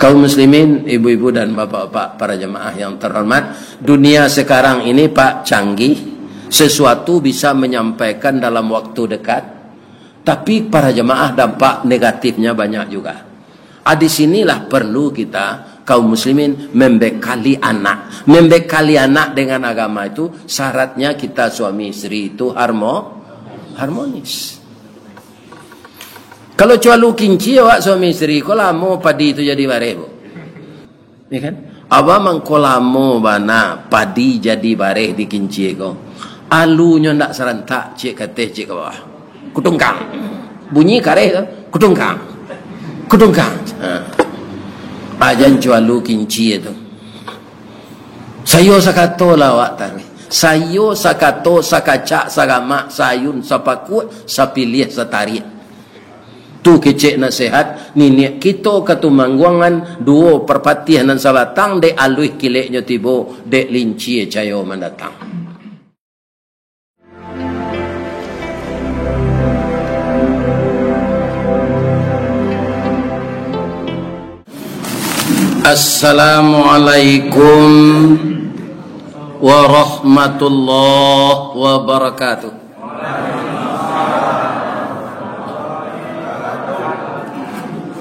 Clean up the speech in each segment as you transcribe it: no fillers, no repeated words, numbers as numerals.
Kaum muslimin, ibu-ibu dan bapak-bapak, para jemaah yang terhormat, dunia sekarang ini Pak canggih, sesuatu bisa menyampaikan dalam waktu dekat, tapi para jemaah dampak negatifnya banyak juga. Di sinilah perlu kita kaum muslimin membekali anak. Membekali anak dengan agama itu syaratnya kita suami istri itu harmonis. Kalau cualu kinci awak suami istri, kau lama padi itu jadi bareh, bu. Ya kan? Abang mangko lama bana padi jadi bareh di kinci kau. Alunya ndak serentak cik kateh cik ke bawah. Kutungkang. Bunyi kareh tu, kutungkang. Ajan cualu kinci itu. Sayo sakato lah awak tari. Sayo sakato sakacak sagama sayun sapakut sapilih satari. Tu kecek nasihat nini kita katumangguangan dua perpatihan dan sabatang dek aluih kileknya tibo dek linci cayo mendatang. Assalamualaikum warahmatullahi wabarakatuh.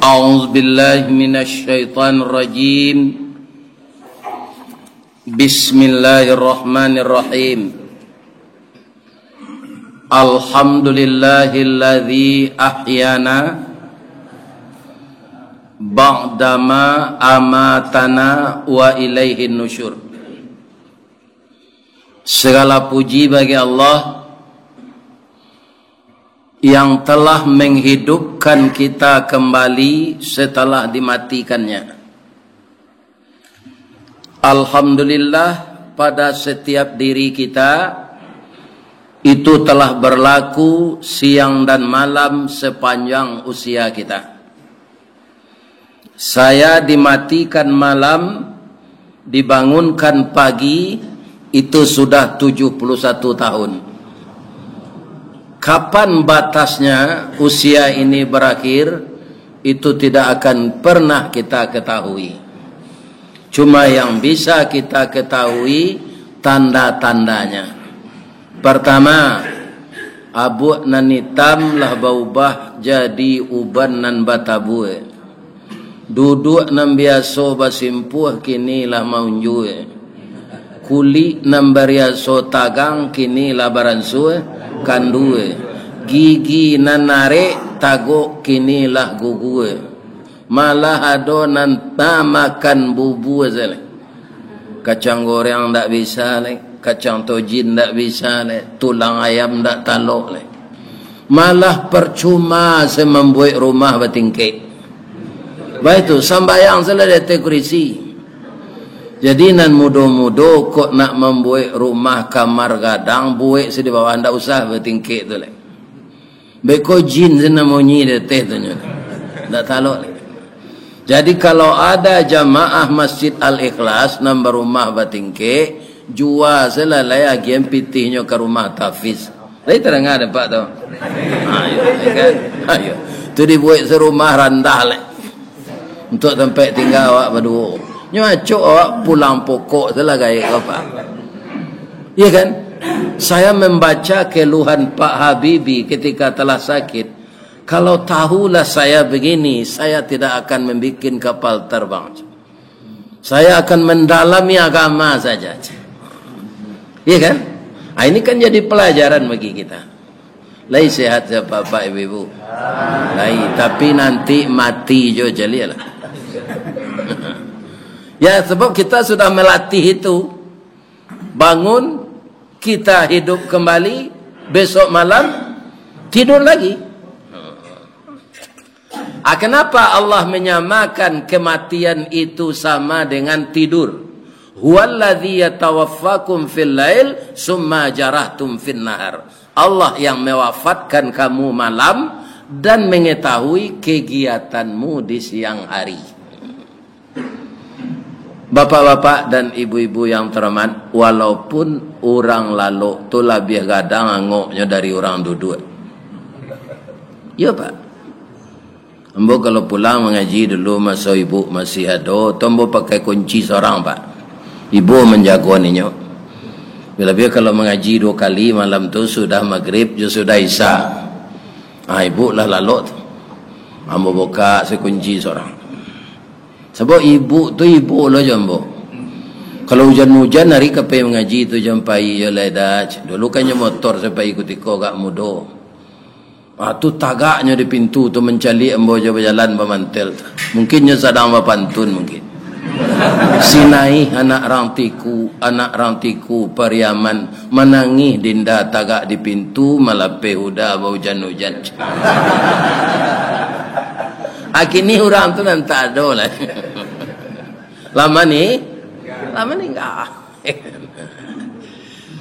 A'udzu billahi minasy syaithanir rajim. Bismillahirrahmanirrahim. Alhamdulillahilladzi ahyana ba'dama amatana wa ilaihin nusyur. Segala puji bagi Allah yang telah menghidupkan kita kembali setelah dimatikannya. Alhamdulillah, pada setiap diri kita itu telah berlaku siang dan malam sepanjang usia kita. Saya dimatikan malam, dibangunkan pagi, itu sudah 71 tahun. Kapan batasnya usia ini berakhir, itu tidak akan pernah kita ketahui. Cuma yang bisa kita ketahui tanda-tandanya. Pertama, abu nan hitam lah baubah jadi uban nan batabue. Duduk nan biasa basimpuh kini lah maunjue. Kulit nan bariaso tagang kini lah baransue. Kandue gigi nanare tagok kini lah gugue malah adonan makan bubu zale kacang goreng ndak bisa le, kacang tojin ndak bisa le, tulang ayam ndak talok le, malah percuma saya membuat rumah batingke baik tu sambayang selesai kurisi. Jadi nan mudo-mudo kok nak membuat rumah kamar gadang buat di bawah anda usah bertingkik tu leh. Beko jin zina monyi de teh tu nya. Ndak talok leh. Jadi kalau ada jamaah Masjid Al-Ikhlas nan berumah bertingkik, jual selalai agen pitihnya ke rumah tafiz. Lai terang ada pak tu. Ayo kan. Ayo. Tu dibuat serumah randah leh. Untuk tempat tinggal awak berdua. Nyacuk awak pulang pokok telah gaya apa? Ya kan? Saya membaca keluhan Pak Habibie ketika telah sakit. Kalau tahulah saya begini, saya tidak akan membuat kapal terbang. Saya akan mendalami agama saja. Ya kan? Ini kan jadi pelajaran bagi kita. Lai sehat ya Bapak Ibu. Lai, tapi nanti mati jo jalilah. Ya, sebab kita sudah melatih itu. Bangun, kita hidup kembali, besok malam tidur lagi. Kenapa Allah menyamakan kematian itu sama dengan tidur? Huwallazi yatawaffakum fil lail summa jarahtum fin nahar. Allah yang mewafatkan kamu malam, dan mengetahui kegiatanmu di siang hari. Bapak-bapak dan ibu-ibu yang terhormat, walaupun orang lalu tu lebih gadang angoknya dari orang duduk. Ya Pak. Ambo kalau pulang mengaji dulu masa ibu masih ada, tombo pakai kunci seorang Pak. Ibu menjaga ninyo. Bila-bila kalau mengaji 2 kali malam tu sudah maghrib, sudah isya. Ibu lah lalu tu. Ambo buka sekunci seorang. Sebab ibu tu ibu lah jambo. Kalau hujan-hujan hari kape mengaji tu jampai ya ledaj. Dulu kan motor sampai ikut iko gak mudo. Tu tagaknya di pintu tu mencali ambo jalan bermantel. Mungkinnya sedang berpantun mungkin. Sinai anak rantiku Pariaman menangis dinda tagak di pintu malape huda hujan-hujan. Akini orang tu nanti ada lah. Lama ni enggak.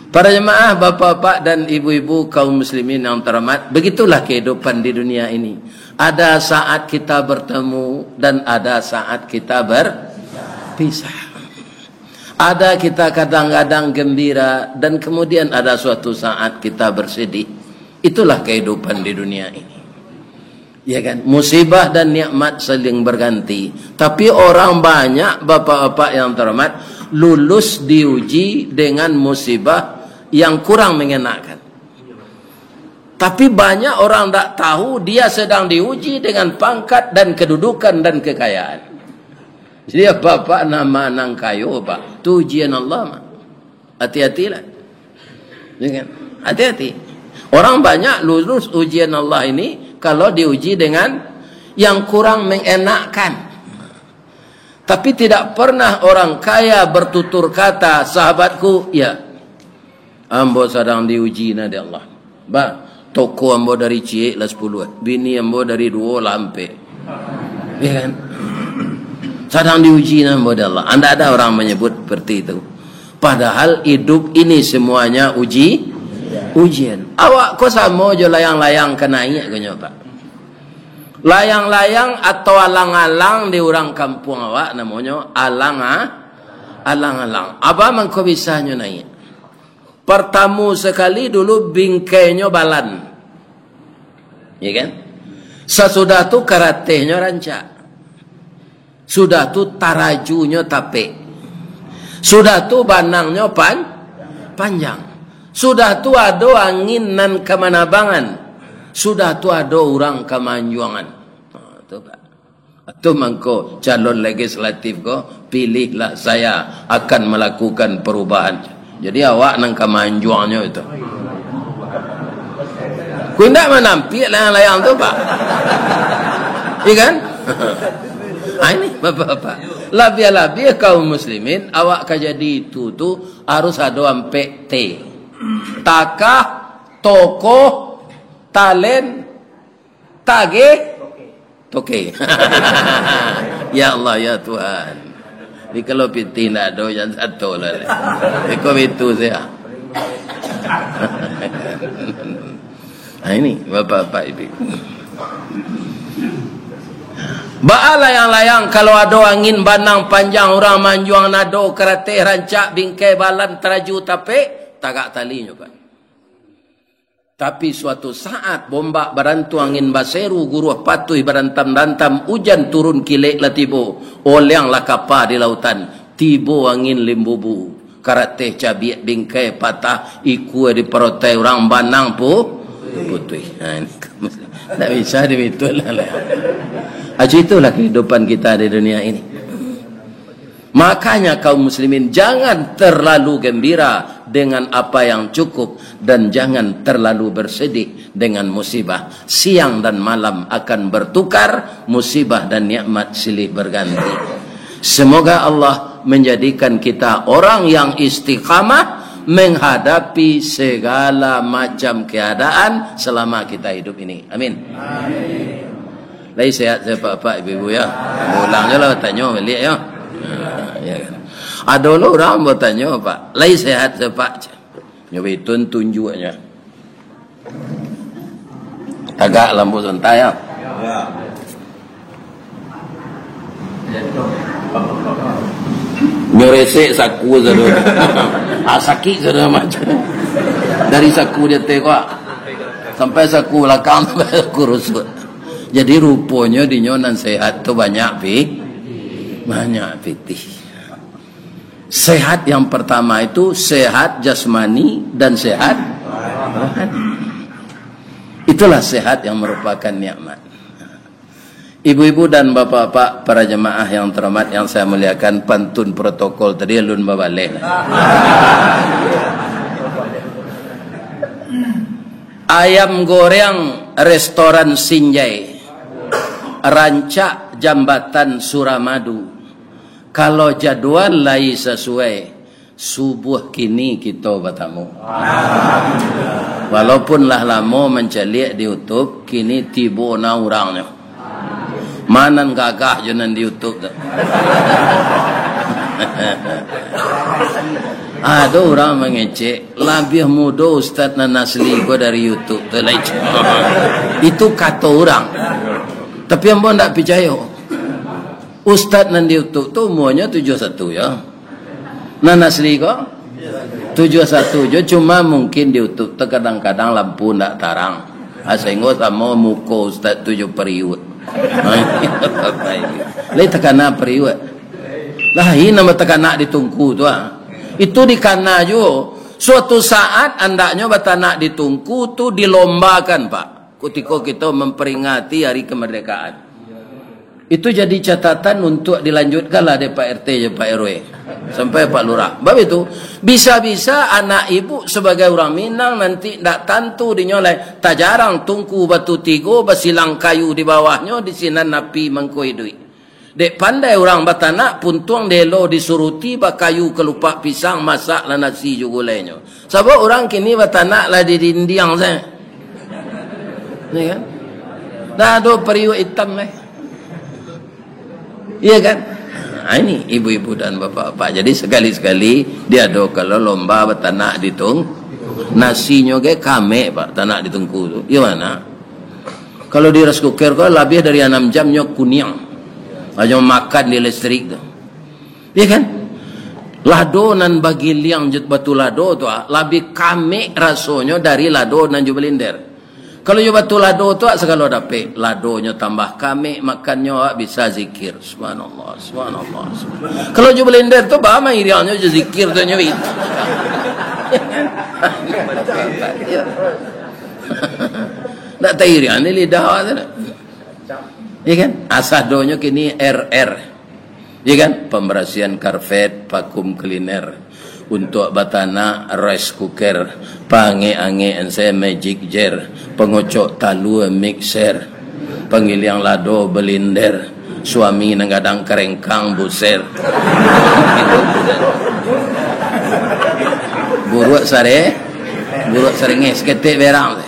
Para jemaah, bapak-bapak dan ibu-ibu kaum muslimin yang terhormat, begitulah kehidupan di dunia ini. Ada saat kita bertemu dan ada saat kita berpisah. Ada kita kadang-kadang gembira dan kemudian ada suatu saat kita bersedih. Itulah kehidupan di dunia ini. Ya kan? Musibah dan nikmat saling berganti. Tapi orang banyak, bapak-bapak yang terhormat, lulus diuji dengan musibah yang kurang mengenakan. Tapi banyak orang tak tahu dia sedang diuji dengan pangkat dan kedudukan dan kekayaan. Jadi bapak nama nang kayo Pak, tu ujian Allah Mak. Hati-hatilah. Ya kan? Hati-hati. Orang banyak lulus ujian Allah ini kalau diuji dengan yang kurang mengenakkan. Tapi tidak pernah orang kaya bertutur kata, sahabatku, ya, ambo sedang diuji nadi Allah. Toko ambo dari Cie lah 10, bini ambo dari 2 lampe. Ya kan? Sedang diuji ambo dari Allah. Anda ada orang menyebut seperti itu. Padahal hidup ini semuanya ujian. Awak kok sama je layang-layang kenainya kenyo Pak. Layang-layang atau alang-alang di orang kampung awak namanya alang-alang. Apa mangko bisa nyo naik? Pertama sekali dulu bingkainya balan. Ya kan? Sesudah tu karatehnya rancak. Sudah tu tarajunya tape. Sudah tu banangnya panjang. Sudah tu ada angin nan kemanabangan. Sudah tu ada orang kemanjuangan. Itu Pak. Itu mangko calon legislatif ko, pilihlah saya akan melakukan perubahan. Jadi awak nang kemanjuannya itu. Ku ndak menampik layang-layang tu Pak. Iya kan? Ini bapak-bapak. Labia-labia kaum muslimin awak kajadi itu tu harus ada ampe T. Takah, tokoh, talen, toke. Ya Allah ya Tuhan. Ini kalau piti nak ada yang satu lah. Ikut itu saya. Ini bapak-bapak ibu. Layang-layang kalau ada angin banang panjang orang manjuang nado kerate rancak bingkai balan teraju tape tagak talinya Pak. Tapi suatu saat bombak barantu angin baseru guru patuh berantam-rantam hujan turun kilek lah tibo oleang lah kapal di lautan tibo angin limbubu karate cabiak bingkai patah iku di perotai orang banang putih. Nah, ini tak bisa demikian lah. Itulah kehidupan kita di dunia ini. Makanya kaum muslimin jangan terlalu gembira dengan apa yang cukup dan jangan terlalu bersedih dengan musibah. Siang dan malam akan bertukar, musibah dan nikmat silih berganti. Semoga Allah menjadikan kita orang yang istiqamah menghadapi segala macam keadaan selama kita hidup ini. Amin. Amin. Lai sehat saya Pak Ibu ya. Ulangnya lah tanya balik ya. Ya kan. Ada orang bertanya Pak, lai sehat saya Pak. Nyoba tunjuknya. Tagak lampu santai ya. Nyoresek saku saudara. Sakit saudara macam. Dari saku dia tengok sampai saku belakang sampai saku rusut. Jadi rupanya di nyonan sehat tu banyak fitih. Sehat yang pertama itu sehat jasmani dan sehat rohani. Itulah sehat yang merupakan nikmat. Ibu-ibu dan bapak-bapak para jemaah yang terhormat yang saya muliakan, pantun protokol tadi alun babalik. Ayam goreng restoran Sinjai, rancak jambatan Suramadu. Kalau jadwal lai sesuai, subuh kini kita bertemu. Walaupun lah lama menceliak di YouTube, kini tiba na orangnya. Manan gagah jangan di YouTube tu. Ada orang mengecek, lebih muda Ustaz nan asli gua dari YouTube tu lah. Itu kata orang. Tapi yang pun tak percaya. Ustaz nan di YouTube tu umurnya 71 ya. Nan asli kok 71 je, cuma mungkin di YouTube tu kadang-kadang lampu tak tarang. Sehingga sama muka Ustaz 7 periuk. Lai tekana periuk. Lah ini nama tekana ditungku tu Itu dikana jo. Suatu saat andaknya batanak ditungku tu dilombakan Pak. Ketika kita memperingati hari kemerdekaan. Itu jadi catatan untuk dilanjutkanlah dari Pak RT je Pak RW sampai Pak Lurah. Sebab itu bisa-bisa anak ibu sebagai orang Minang nanti tak tentu dinyoleh. Tak jarang tungku batu tiga basilang kayu di bawahnya di sinan napi mengkoi duit. Dek pandai orang batanak puntuang delo disuruti bak kayu kelupak pisang masak lah nasi juga lainnya. Sebab orang kini batanak lah di dindiang saya. Ni kan? Dah ada periuk hitam Iya kan? Nah, ini ibu-ibu dan bapak-bapak. Jadi sekali-sekali dia ada kalau lomba betanak ditung nasinya ke kame Pak tanak ditungku tu. Gimana? Kalau di rice cooker kau lebih dari 6 jamnya kuning. Hanya makan di listrik tu. Iya kan? Lado nan bagi liang jet batu lado tu lebih kame rasanya dari lado nan jubelinder. Kalau you batu lado tu segala dapat ladonya tambah kami makannya bisa zikir subhanallah subhanallah. Kalau you blender tu bah mai riangnya je zikir tu nyawit. Nak tahu riang ni lidah tu. Ya kan? Asadonya kini RR. Ya kan? Pembersihan karpet, vakum cleaner. Untuk batana rice cooker, pange-ange ense magic jar, pengocok talu mixer, pengiliang lado blender, suami nanggadang kerengkang buser. Buruk sarenge seketik berang.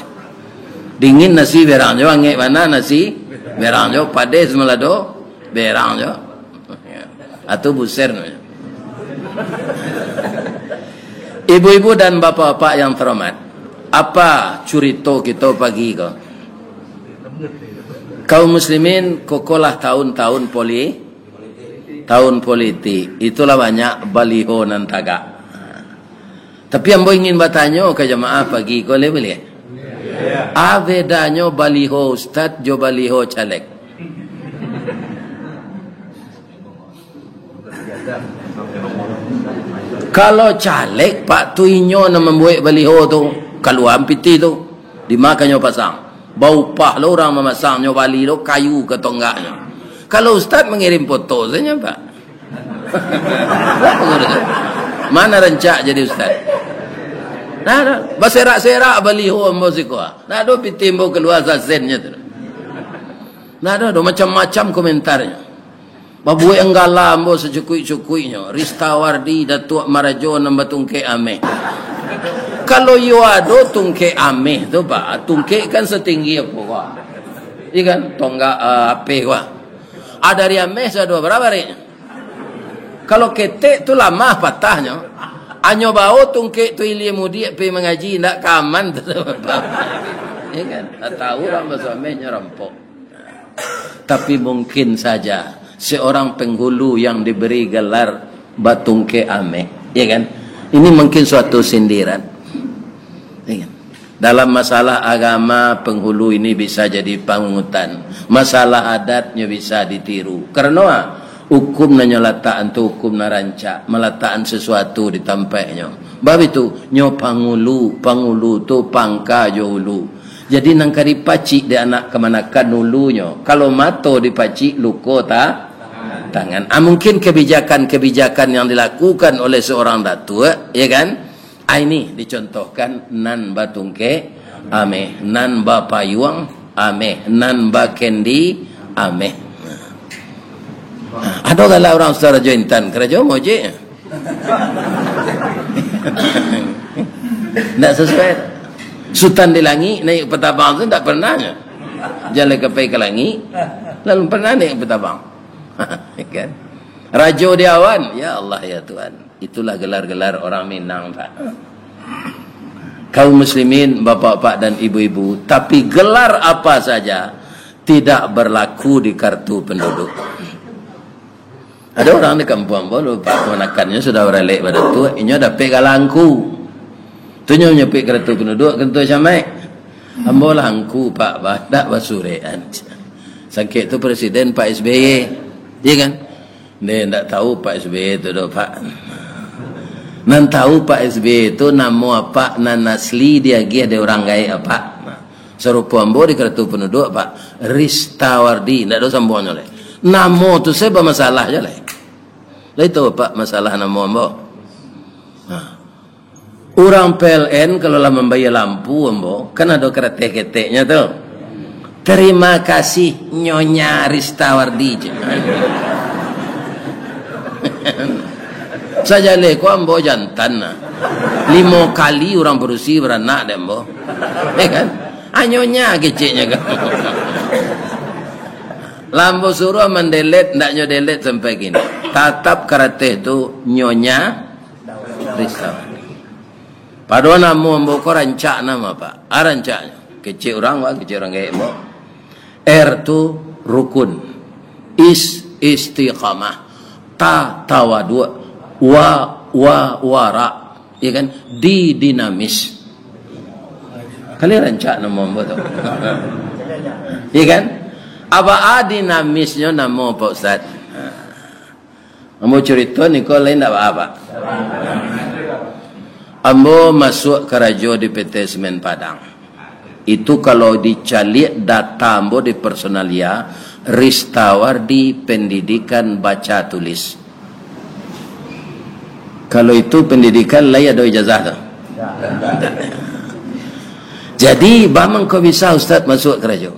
Dingin nasi berang jo, ange mana nasi berang jo, pades melado berang jo. Atau buser namanya. Ibu-ibu dan bapak-bapak yang terhormat, apa cerita kita pagi ke? Kaum muslimin kokolah tahun-tahun politik. Itulah banyak baliho nan tagak. Tapi yang boleh ingin bertanya ke jemaah pagi ke boleh? Apa bedanya baliho ustaz jo baliho caleg? Kalau caleg Pak Tuinyo nak membuat baliho tu keluar piti tu dimakannya pasang bau pah lo orang memasangnya bali lo kayu ke tonggaknya. Kalau ustaz mengirim foto saja Pak. Mana rencak jadi ustaz? Nah, berserak-serak baliho ambo siko. Nah, do piti ambo keluar sasennya tu. Nah, do macam-macam komentarnya. Babuai enggala ambo secukui-cukuinya. Ristawardi Datuk Marajo nambah tungke ameh. Kalau you ada tungke ameh tu Pak, tungke kan setinggi apa Pak? Ikan tonggak apa Pak? Ada dari ameh saya dua berapa ni? Kalau ketek tu lama patahnya. Anyo bau tungke tu ilmu dia pergi mengaji nak kaman tu. Ya kan? Tak tahu orang suaminya rampok. Tapi mungkin saja seorang penghulu yang diberi gelar Batungke Ame, ya kan? Ini mungkin suatu sindiran. Ya kan? Dalam masalah agama, penghulu ini bisa jadi panutan. Masalah adatnya bisa ditiru. Karena hukum nanya letaan tu hukum narancak, meletakkan sesuatu di tampaknya. Bab itu nyo pangulu tu pangka johulu. Jadi nang kari pacik dia anak kemanakan nulunya. Kalau mato dipacik luko ta tangan. Mungkin kebijakan yang dilakukan oleh seorang datuk, ya kan? Ini dicontohkan nan batungke ame, nan bapayuang ame, nan bakendi ame. Ada kalau orang saudara jointan kerja mau je. Tak sesuai. Sultan di langit naik petabang tu tak pernah. Jalan ke langit lalu pernah naik petabang. Kan? Raja di awan, ya Allah ya Tuhan. Itulah gelar-gelar orang Minang, Pak. Kaum muslimin, bapak-bapak dan ibu-ibu, tapi gelar apa saja tidak berlaku di kartu penduduk. Ada orang di kampung boleh Pak kemenakannya sudah beralih pada tu, ini ada pegalangku. Tu nyo nyepik kartu penduduk, kartu samai. Ambo langku Pak, badak basurean. Sakit tu presiden Pak SBY, ya kan? Dia tak tahu Pak SBY itu dah Pak. Nan tahu Pak SBY itu nama apa, nan asli dia ada orang gaya apa. Serupa ambo di kartu penduduk Pak, Ristawardi, tak ada sambungnya leh. Nama tu saya bermasalah je leh. Lah itu Pak masalah nama ambo. Orang PLN kalau lah membayar lampu ambo, kan ada keretek-keteknya tu. Terima kasih Nyonya Ristawardi. Saja le ko ambo jantan 5 kali orang berusi beranak deh ambo, kan? Anyonya keciknya kan. Lambo suruh mendelet, ndak nyo delet sampai gini. Tatap karate itu Nyonya Ristawardi. Padahal nama ambo ko rancak nama Pak. Rancaknya kecil orang wah kecil orang gaya ambo. R tu rukun, istiqamah, tawadu, wara, ya kan? Dinamis. Kalian rancak nama ambo tu. Ya kan? Apa dinamisnya nama Pak Ustaz? Ambo cerita ni kau lain tak apa. Ambo masuk ke rajo di PT Semen Padang. Itu kalau dicalik data ambo di personalia Ristawardi pendidikan baca tulis. Kalau itu pendidikan lain ada ijazah tu. Jadi bagaimana kau bisa Ustaz masuk ke rajo?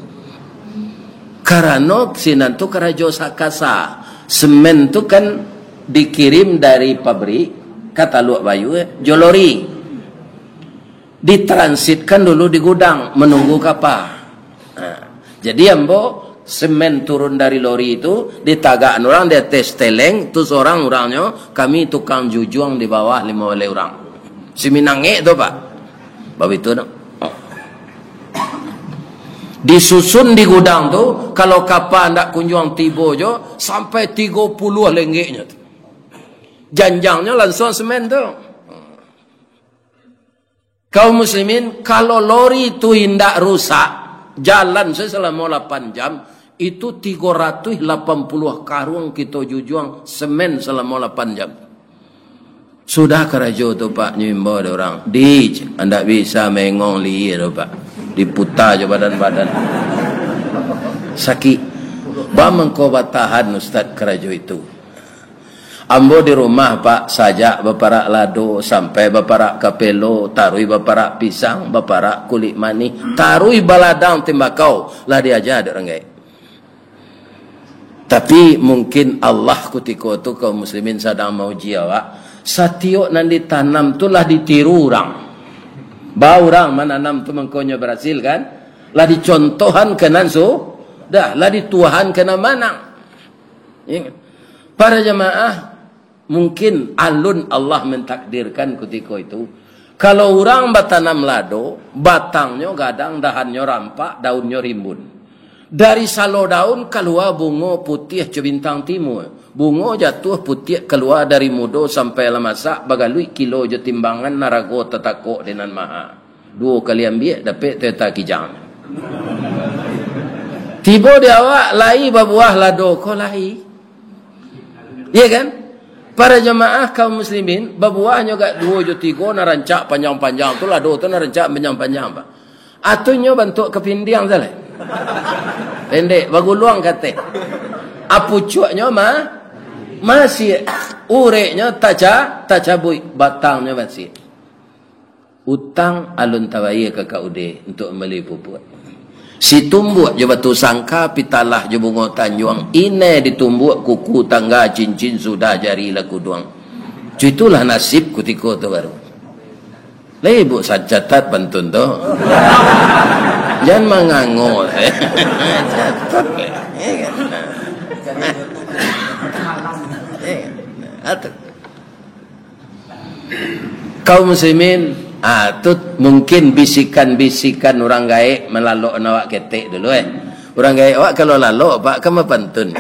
Karena sinan tu ke rajo Sakasa. Semen tu kan dikirim dari pabrik kata luak bayu jolori. Ditransitkan dulu di gudang menunggu kapal. Jadi ambo semen turun dari lori itu ditagak orang dia tes teleng tu seorang orangnya kami tukang jujuang di bawah 5 orang. Si Minange tu Pak. Bab itu no. Disusun di gudang tu kalau kapal ndak kunjung tiba jo sampai 30 lenggeknya tu. Janjangnya langsung semen tu. Kaum muslimin, kalau lori itu hendak rusak, jalan selama 8 jam, itu 380 karung kita jujuang semen selama 8 jam. Sudah kerajo tu Pak, nyimbo ada orang. Anda bisa mengong liir tu Pak. Diputar je badan-badan. Sakit. Bagaimana kau batahan Ustaz kerajo itu? Ambo di rumah Pak sajak beparak lado sampai beparak kapelo, tarui beparak pisang, beparak kulit mani, tarui baladang tembakau lah dia aja ada orang gaya. Tapi mungkin Allah kutiko tu kaum muslimin sedang mau jiwa satiok nan ditanam tu lah ditiru orang. Bau orang menanam tu mengkonyo berhasil kan? Lah dicontohan kenan so, dah lah dituahan kena manang. Para jemaah mungkin alun Allah mentakdirkan ketika itu Kalau orang batanam lado, batangnya gadang, dahannya rampak, daunnya rimbun. Dari salo daun keluar bunga putih ke bintang timur. Bunga jatuh putih keluar dari mudo sampai lemasak, bagalui kilo je timbangan narago tetakok dengan maha. 2 kali ambil, dapat teta kijang. Tiba dia awak, lai babuah lado, kau lai. Iya kan? Para jemaah kaum muslimin, babuahnya gak 2 je 3 narancak panjang-panjang tu lado tu narancak panjang-panjang pak. Atunya bentuk kepindiang salah. Pendek, baguluang kata. Apucuknya masih ureknya tak cabui, batangnya masih. Utang alun tawai ke kaude untuk beli pupuk. Si tumbuk je batu sangka pitalah je bunga tanjuang. Ini ditumbuk kuku tangga cincin sudah jari laku duang. Itulah nasib kutiko tu baru. Lebu sacatat pantun tu. Jangan mengangol. Catat. Kaum muslimin, tu mungkin bisikan-bisikan orang gaib melalok nawak ketek dulu Orang gaib awak kalau lalok pak kamu pantun.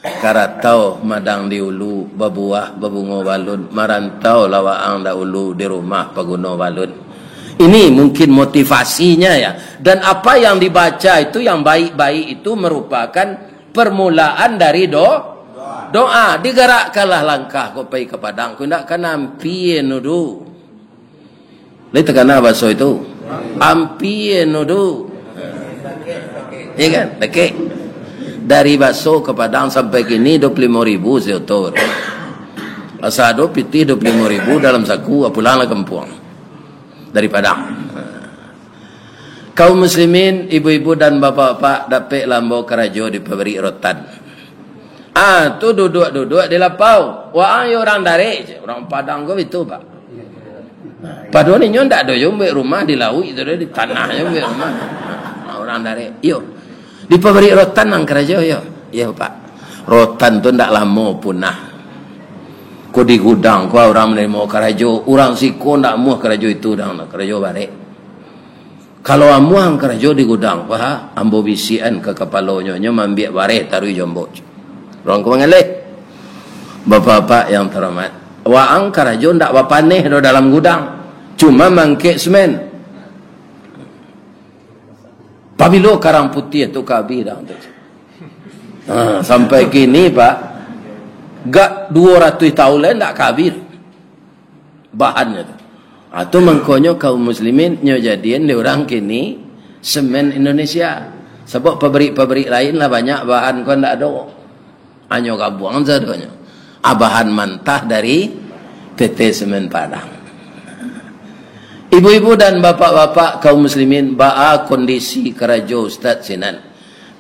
Karatau madang di ulu babuah babungo balun marantau lawaang da ulu di rumah paguno balun. Ini mungkin motivasinya ya. Dan apa yang dibaca itu yang baik-baik itu merupakan permulaan dari doa. Digerakkanlah langkah kau pergi ke padang. Kau nak kena ampien nudu. Lihat kena bahasa itu. Ampien nudu. Iya kan? Okey. Dari Baso ke Padang sampai kini 25.000 seotor. Asado piti 25.000 dalam saku pulanglah kampung. Dari Padang. Kaum muslimin, ibu-ibu dan bapak-bapak dapat lambau kerajo di pabrik rotan. Tu duduk di lapau. Wah, orang dari orang Padang kau itu pak. Padahal ini ndak ada yang rumah di laut itu di tanahnya rumah. Orang dari, yo. Di pabrik rotan nang kerja ya pak. Rotan tu ndak lama punah. Ko di gudang ko orang menerima kerja, orang siko ndak muah kerja itu dah nak kerja balik. Kalau amuang kerja di gudang, wah ambo bisian ke kepalanya nya mambiak bare taruh jombo. Orang ko mengalih. Bapak-bapak yang terhormat, waang kerja ndak bapaneh do dalam gudang. Cuma mangkek semen. Pabilo karang putih itu kabir dah. Sampai kini pak, gak 200 tahun lain tak kabir bahannya tu. Atau mengkonyo kaum muslimin nyo jadian di orang kini semen Indonesia. Sebab pabrik-pabrik lain lah banyak bahan kau ndak ada. Hanya kabuang sadonya. Bahan mentah dari PT Semen Padang. Ibu-ibu dan bapak-bapak kaum muslimin, ba'a kondisi kerajo Ustaz Sinan.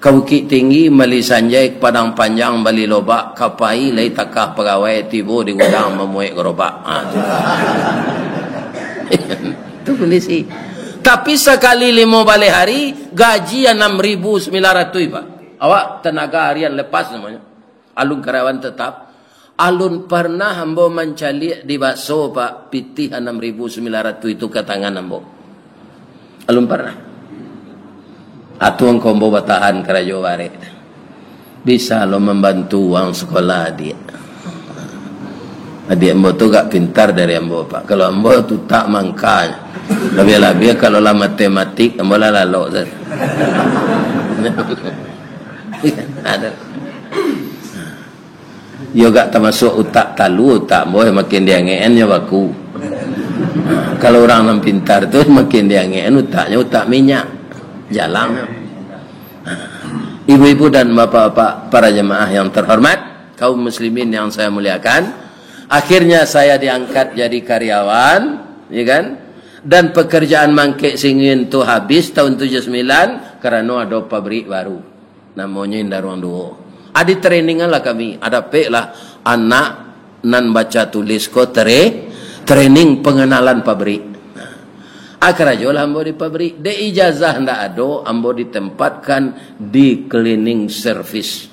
Kabukit tinggi, mali sanjai, padang panjang, bali lobak, kapai, lai takah pegawai, tibu di gudang, memuik gerobak. Itu kondisi. Tapi sekali 5 balik hari, gaji 6.900 pak. Awak tenaga harian lepas namanya. Alun karyawan tetap. Alun pernah hambo mencalik di bakso pak pitih 6.900 itu ke tangan hambo. Alun pernah. Atuang kombo batahan kerajo bare. Bisa lo membantu uang sekolah adik. Adik hambo tu gak pintar dari hambo pak. Kalau hambo tu tak mangkanya. Lebih-lebih kalau lah matematik hambo lah lalu. Ada. Yo gak termasuk utak talu, utak boy makin dia ngeen ya baku. Kalau orang yang pintar tu makin dia ngeen utaknya utak minyak jalan. Ibu-ibu dan bapak-bapak para jemaah yang terhormat, kaum muslimin yang saya muliakan, akhirnya saya diangkat jadi karyawan, ya kan? Dan pekerjaan mangkek singin tu habis tahun 79 karena ada pabrik baru namanya Indarwang Duo. Ada trainingan lah kami. Ada pek lah anak nan baca tulis ko training pengenalan pabrik. Akhirnya lah ambo di pabrik. De ijazah ndak ada, ambo ditempatkan di cleaning service.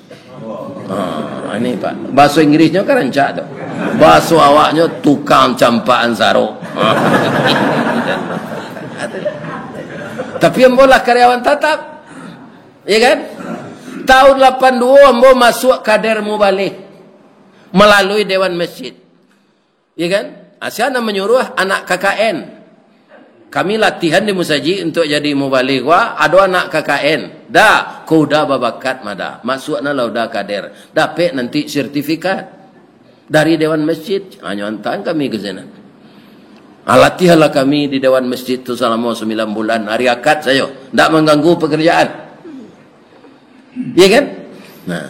Ini pak. Bahasa Inggrisnya kan rancak tu. Bahasa awaknya tukang campaan sarok. Tapi ambo lah karyawan tetap. Ya kan? Tahun 82 ambo masuk kader mubalik melalui Dewan Masjid. Ya kan? Asyana menyuruh anak KKN. Kami latihan di Musaji untuk jadi mubalik. Wah, ada anak KKN. Dah, kau dah babakat mada. Masukna lah udah kader. Dapat nanti sertifikat dari Dewan Masjid. Hanya hantar kami ke sana. Latihanlah kami di Dewan Masjid itu selama 9 bulan. Hari akad saya. Tak mengganggu pekerjaan. Ya kan? Nah,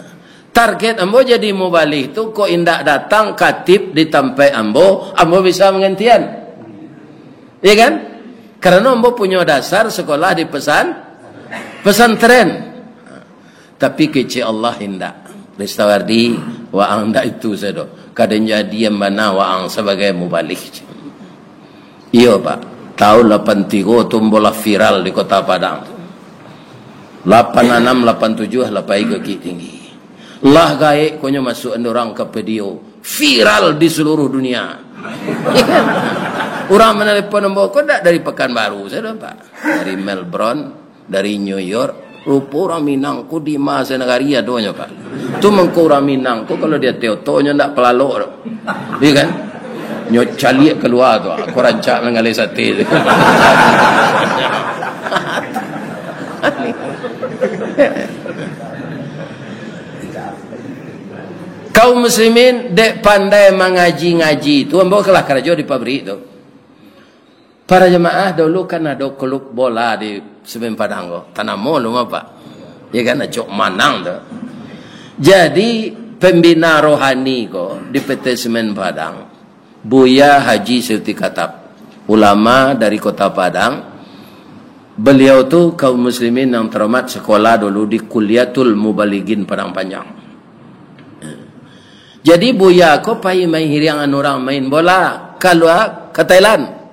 target ambo jadi mubalik itu kok indak datang katib di tempat ambo bisa menggantian. Ya kan? Karena ambo punya dasar sekolah di pesantren. Tapi kece Allah hindak. Ristawardi waang dak itu sedo. Kadang jadi yang mana waang sebagai mubalik. Iya Pak. Tahun 83 tumbuhlah viral di Kota Padang. 86, 87 lapai kaki tinggi. Allah gaik konya masuk orang ke video. Viral di seluruh dunia. Orang menelpon ambo kok tak dari Pekanbaru saya dah Pak. Dari Melbourne, dari New York, rupa orang Minangku di masa negara doanya Pak. Tu mengko orang Minangku kalau dia teotonya ndak pelalok. Iya kan? Nyo calik keluar tu. Aku rancak mengalih sate. Kaum muslimin dek pandai mengaji-ngaji. Tu ambo kelah kerja di pabrik tu. Para jemaah dulu kan ada klub bola di Semen Padang tu. Tanah mall Pak. Ya kan acok manang tu. Jadi pembina rohani ko di PT Semen Padang, Buya Haji Siti Katab, ulama dari Kota Padang. Beliau tu kaum muslimin yang terhormat sekolah dulu di Kuliatul Mubaligin Padang Panjang. Jadi Buya ko pai main hiriangan orang main bola keluar ke Thailand.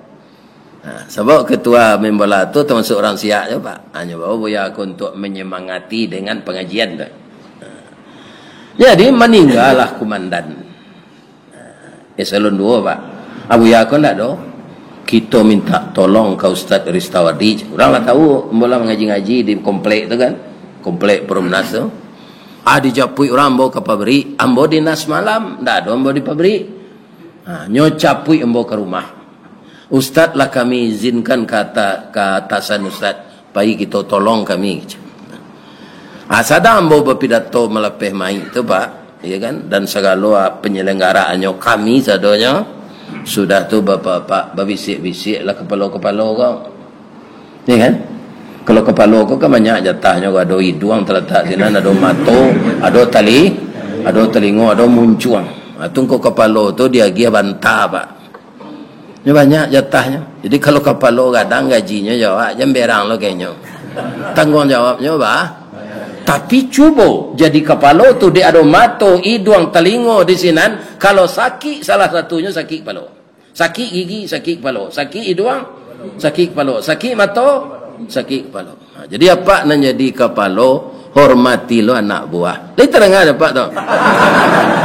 Nah, sebab ketua main bola tu termasuk orang Siak je Pak. Hanya bawa Buya ko untuk menyemangati dengan pengajian tu. Jadi meninggallah komandan. Eselon 2 Pak. Abu Ya ko ndak do. Kita minta tolong ke Ustaz Ristawardi. Orang lah tahu bola mengaji-ngaji di komplek tu kan. Komplek Perumnas tu. Dijapui orang ambo ke pabrik. Ambo dinas malam. Tak ada ambo di pabrik. Nyocapui ambo ke rumah. Ustaz lah kami izinkan kata ke atasan Ustaz. Pai kita tolong kami. Sadang ambo berpidato melepeh main tu Pak. Ya kan? Dan segala penyelenggaraannya kami sadonya. Sudah tu bapak-bapak berbisik-bisik lah kepala-kepala kau. Ya kan? Kalau kepala kau kan banyak jatahnya. Ada hidung terletak sini, ada mata, ada tali, ada telinga, ada muncuang. Tunggu kepala tu dia gia bantah Pak. Ini banyak jatahnya. Jadi kalau kepala kadang gajinya jawab, jangan berang lo kayaknya. Tanggung jawabnya Pak. Tapi cuba jadi kepala tu dia ada mata, hidung, telinga di sini. Kalau sakit salah satunya sakit kepala. Sakit gigi, sakit kepala. Sakit hidung, sakit kepala. Sakit mata, sakit kepala. Jadi apa nak jadi kepala? Hormati lo anak buah. Ini terang ada Pak tu.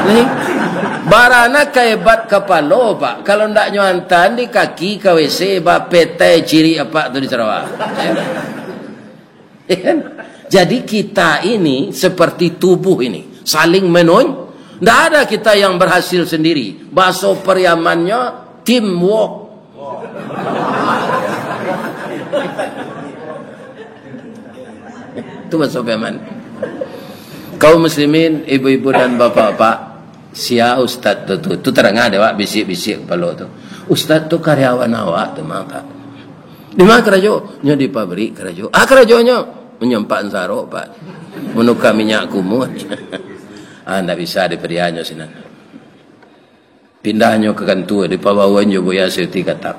Ini barana kehebat kepala Pak. Kalau ndak nyuantan di kaki ke WC, petai ciri apa tu di Sarawak. Jadi kita ini seperti tubuh ini saling menunjuk. Tidak ada kita yang berhasil sendiri. Bahasa Periamannya teamwork. Itu bahasa Periaman. Kaum muslimin, ibu-ibu dan bapak-bapak, sia Ustaz tu terang ada Pak bisik-bisik kepala tu. Ustaz tu karyawan awak tu Pak. Di mana kerja? Nya di pabrik kerja. Kerjanya menyempak sarok Pak. Menukar minyak kumut. Ndak bisa diperianyo sinan. Pindahnya ke kantor di pabawan jo Buya Siti Katab.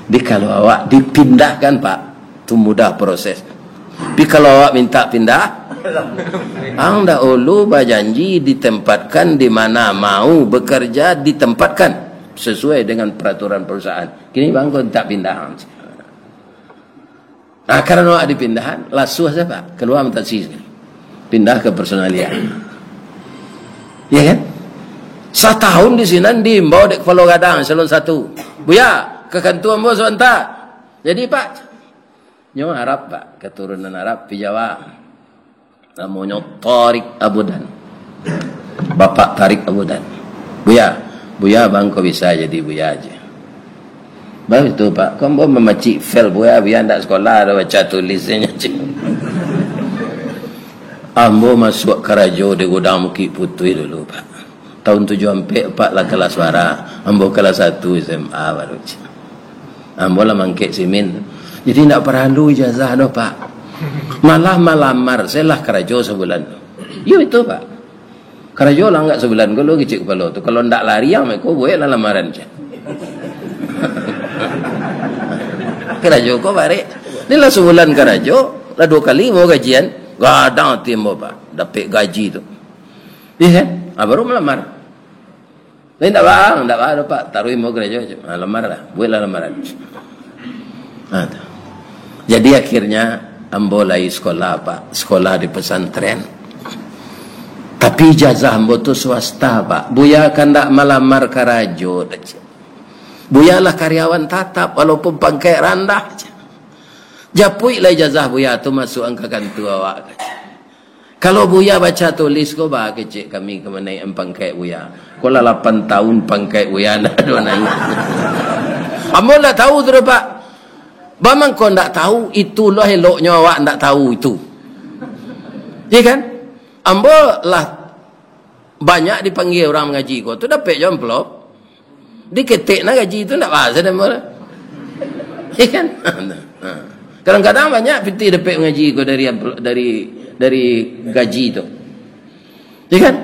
Di kalau awak dipindahkan Pak, tu mudah proses. Tapi kalau awak minta pindah, anda ulu berjanji ditempatkan di mana mau bekerja ditempatkan sesuai dengan peraturan perusahaan. Kini bang kau tak pindah. Karena awak dipindahan, lasuh saja Pak, keluar mentasi pindah ke personalia. Ya kan? Setahun di sini diimbau dek kepala gadang salon satu. Buya, ke kantor ambo sebentar. Jadi Pak, nyo Arab Pak, keturunan Arab di Jawa. Namanya Tariq Abudan. Bapak Tariq Abudan. Buya bang kau bisa jadi buya aja. Baru itu Pak, kau mau memacik file buya ndak sekolah ada baca tulisnya. Ambo masuk Karajo di Gudang Bukit Putih dulu Pak. Tahun 74 lah kelas suara. Ambo kelas 1 SMA baru. Ambo lah mangkek simin. Jadi tidak perlu ijazah no Pak. Malah malamar. Saya lah Karajo sebulan. Yo itu Pak. Karajo lah enggak sebulan. Kalau kecil kepala tu. Kalau tidak lari yang mereka boleh lah lamaran. Karajo kau balik. Ini lah sebulan Karajo. Lah 2 kali mau gajian. Gadang timbo Pak. Dapat gaji tu. Iya kan? Baru melamar. Lain tak bang Pak. Taruh mau Karajo. Lamar lah. Buatlah lamaran. Jadi akhirnya ambo lai sekolah Pak. Sekolah di pesantren. Tapi ijazah ambo tu swasta Pak. Buya kan tak melamar Karajo. Buya lah karyawan tatap walaupun pangkat rendah. Japui lah ijazah buya tu masuk angka kantu awak. Kalau buya baca tulis ko ba kecik kami ke mana pangkat buya. Ko lah 8 tahun pangkat buya nak do naik. Ambo lah tahu tu Pak. Bamang kau ndak tahu itulah eloknya awak ndak tahu itu. Ya kan? Ambo lah banyak dipanggil orang mengaji ko tu dapat je amplop. Diketik nak gaji tu ndak bahasa dah mula. Ya kan? Kadang-kadang banyak piti dapat mengaji ko dari gaji tu. Ya kan?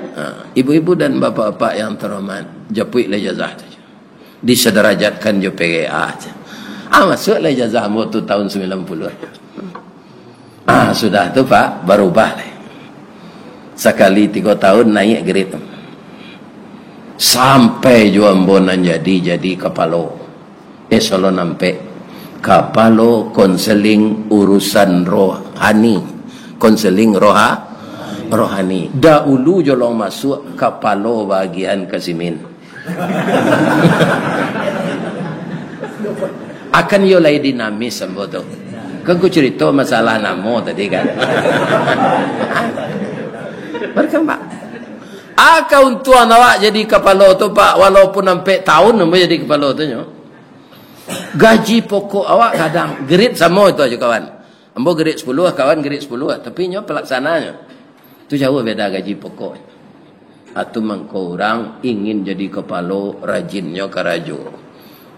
Ibu-ibu dan bapa-bapa yang terhormat, japuilah ijazah tu. Disederajatkan jo PGA aja. Masuklah ijazah ambo tu tahun 90. Sudah tu Pak, berubah lah. Sekali 3 tahun naik grade. Sampai jo ambo nan jadi kepala eselon sampai kepala konseling urusan rohani. Konseling rohani. Dahulu jolong masuk kepala bagian kesimin. Akan yo lay dinamis ambo tu. Kan ku cerita masalah namo tadi kan. Berkembang. Akan tuan awak jadi kepala tu Pak walaupun sampai tahun ambo jadi kepala tu nyo. Gaji pokok awak kadang grade sama itu aja kawan. Ambo grade 10, kawan grade 10, tapi nyo pelaksananya. Tu jauh beda gaji pokok. Atau mangko orang ingin jadi kepala rajinnya Karajo.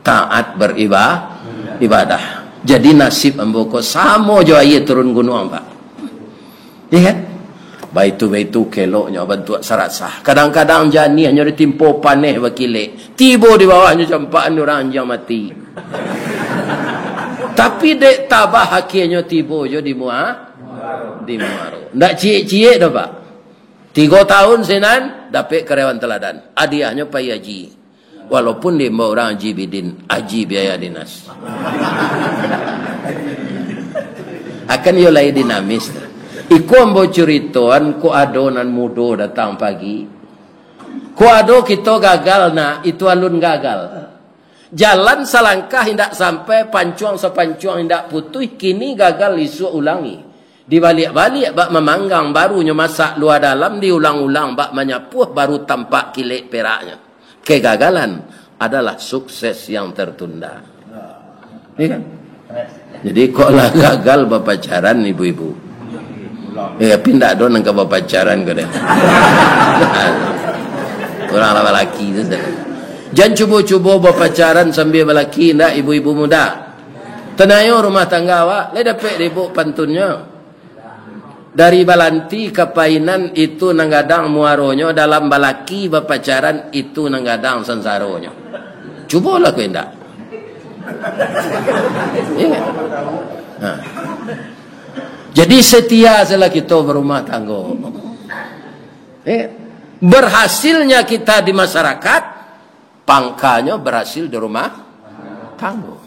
Taat beribadah. Jadi nasib ambo ko sama jo aye turun gunung Pak. Ya kan? Baitu keloknya bantu sarasah. Kadang-kadang jani hanya ditimpo paneh bakile. Tibo di bawahnya campaan orang yang mati. Tapi dek tabah hakinya tibo jo di muaro. Ndak cie-cie dah Pak. 3 tahun senan dapat karyawan teladan. Hadiahnya pai haji. Walaupun dia mau orang haji bidin, haji biaya dinas. Akan yo lai dinamis. Iku ambo ceritoan ku adonan mudo datang pagi. Ku ado kita gagal na itu alun gagal. Jalan selangkah hendak sampai pancuang sepancuang hendak putus kini gagal isu ulangi. Dibalik-balik bak memanggang barunya masak luar dalam diulang-ulang bak menyapuh baru tampak kilik peraknya. Kegagalan adalah sukses yang tertunda. Ya kan? Jadi kok lah gagal berpacaran ibu-ibu. Ya pindah do nang ke berpacaran ko deh. Orang lelaki tu. Jangan cuba-cuba berpacaran sambil lelaki ndak ibu-ibu muda. Tenayo rumah tangga awak, le dapat ribut pantunnya. Dari balanti ke painan itu nanggadang muaronyo, dalam balaki berpacaran itu nanggadang sensaronyo. Cubalah kau indak. Ya. Jadi setia salah kita berumah tangga. Berhasilnya kita di masyarakat, pangkanya berhasil di rumah tangga.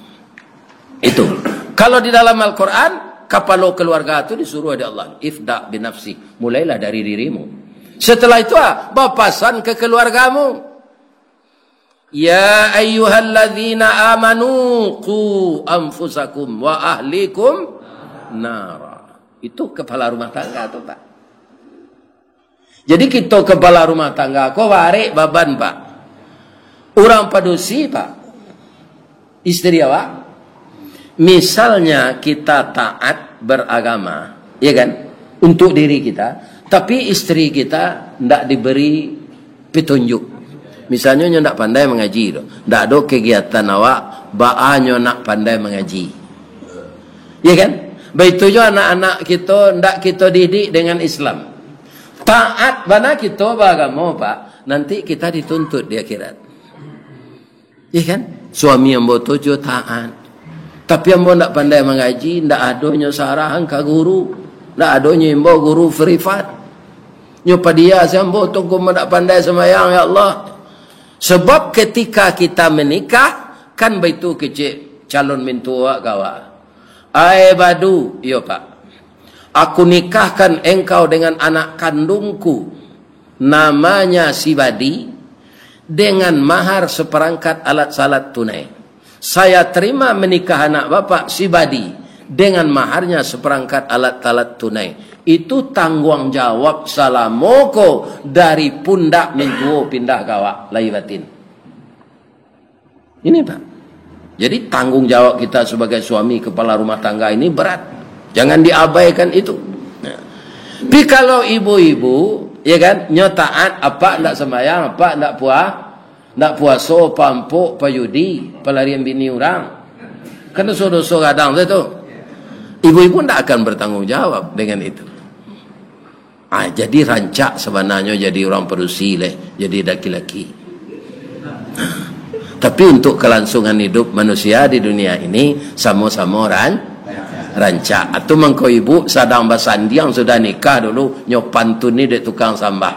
Itu. Kalau di dalam Al-Quran, kapalo keluarga itu disuruh oleh Allah. Ifda' binafsi. Mulailah dari dirimu. Setelah itu, bapasan ke keluargamu. Ya ayyuhalladzina amanu qu anfusakum wa ahlikum nara. Itu kepala rumah tangga tu Pak. Jadi kita kepala rumah tangga ko warik baban Pak. Orang padusi Pak. Istri awak. Misalnya kita taat beragama, ya kan? Untuk diri kita, tapi istri kita tidak diberi petunjuk. Misalnya nyo nak pandai mengaji, ndak ada kegiatan awak, baanyo nak pandai mengaji, ya kan? Begitu juga anak-anak kita ndak kita didik dengan Islam. Taat bana kita beragama Pak, nanti kita dituntut di akhirat, ya kan? Suami yang botojo taat, tapi yang ndak pandai mengaji, ndak adonyo sarahan ke guru, ndak adonyo imbo guru privat. Nyo padia sambo tunggu ndak pandai sembahyang ya Allah. Sebab ketika kita menikah, kan begitu kecil calon mentua kawa. Ai badu, yo Pak. Aku nikahkan engkau dengan anak kandungku, namanya si Badi, dengan mahar seperangkat alat salat tunai. Saya terima menikah anak bapak si Badi dengan maharnya seperangkat alat-alat tunai. Itu tanggung jawab salamoko dari pundak mentuo pindah kawak lahir batin. Ini Pak. Jadi tanggung jawab kita sebagai suami kepala rumah tangga ini berat. Jangan diabaikan itu. Nah. Tapi kalau ibu-ibu, ya kan, nyotaat apa ndak sembahyang, apa ndak puasa, pampuk, payudi, pelarian bini orang. Kan dosa-dosa kadang itu. Ibu-ibu ndak akan bertanggung jawab dengan itu. Jadi rancak sebenarnya jadi orang perusi jadi laki-laki. Tapi untuk kelangsungan hidup manusia di dunia ini sama-sama rancak. Atau mengko ibu sadang basandi yang sudah nikah dulu nyopantun ni dek tukang sambah.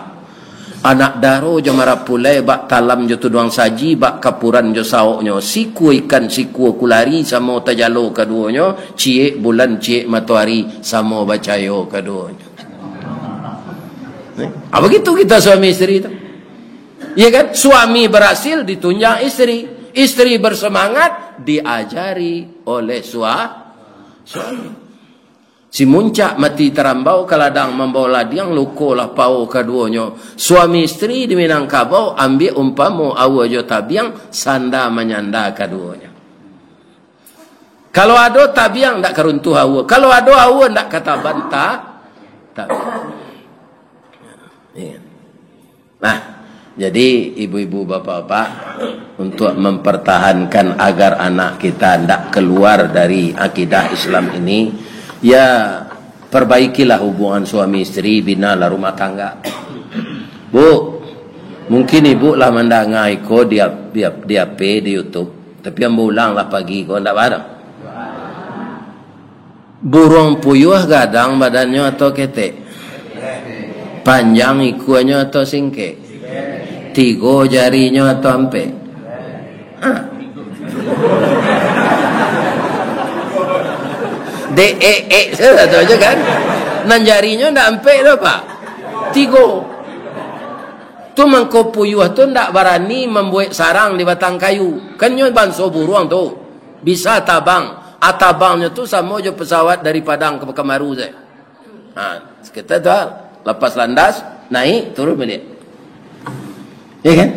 Anak daro jo marapulai bak talam jo tuduang saji bak kapuran jo saoknyo siku ikan siku kulari sama tajalo keduanya cie bulan cie matahari sama bacayo keduanya. Apa gitu kita suami istri itu? Ya kan? Suami berhasil ditunjang istri. Istri bersemangat diajari oleh suami. Si muncak mati terambau kaladang membawa ladiang lukolah pau keduanya. Suami istri di Minangkabau ambil umpamu awajo tabiang sanda menyanda keduanya. Kalau ada tabiang ndak keruntuh awa. Kalau ada awa ndak kata bantah. Tabiang. Nah, jadi ibu-ibu bapak-bapak untuk mempertahankan agar anak kita tidak keluar dari akidah Islam ini, ya perbaikilah hubungan suami istri, binalah rumah tangga. Bu, mungkin ibu lah mendengar ko di YouTube, tapi yang berulang lah pagi ko tidak barang. Burung puyuh gadang badannya atau ketek? Panjang ikuannya atau singke? 3 jarinya atau ampe? Saya tahu aja kan? 6 jarinya ndak ampe dah Pak. 3. Tu mangko puyuh tu ndak berani membuat sarang di batang kayu. Kan nyo banso burung tu. Bisa tabang. Atabangnya tu sama je pesawat dari Padang ke Kemaru saya. Kita tahu. Lepas landas, naik, turun balik. Ya kan?